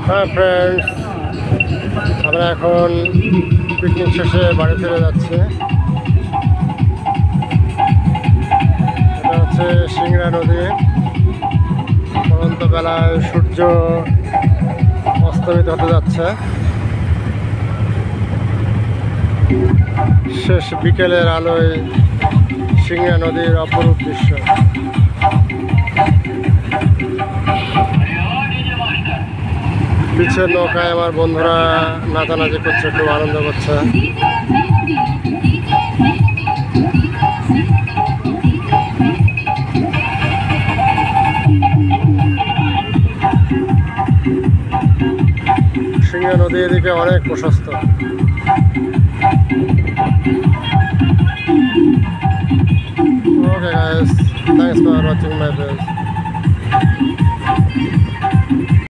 হ্যাঁ ফ্রেন্ডস, আমরা এখন পিকনিক শেষে বাড়ি ফিরে যাচ্ছি। এটা হচ্ছে সিংড়া নদী। পরন্ত বেলায় সূর্য অস্তমিত হতে যাচ্ছে। শেষ বিকেলের আলোয় সিংড়া নদীর অপরূপ দৃশ্য। পিছের নৌকায় আমার বন্ধুরা নাচানাচি করছে, খুব আনন্দ করছে। সিংড়া নদী এদিকে অনেক প্রশস্ত। Okay guys, thanks for watching my videos.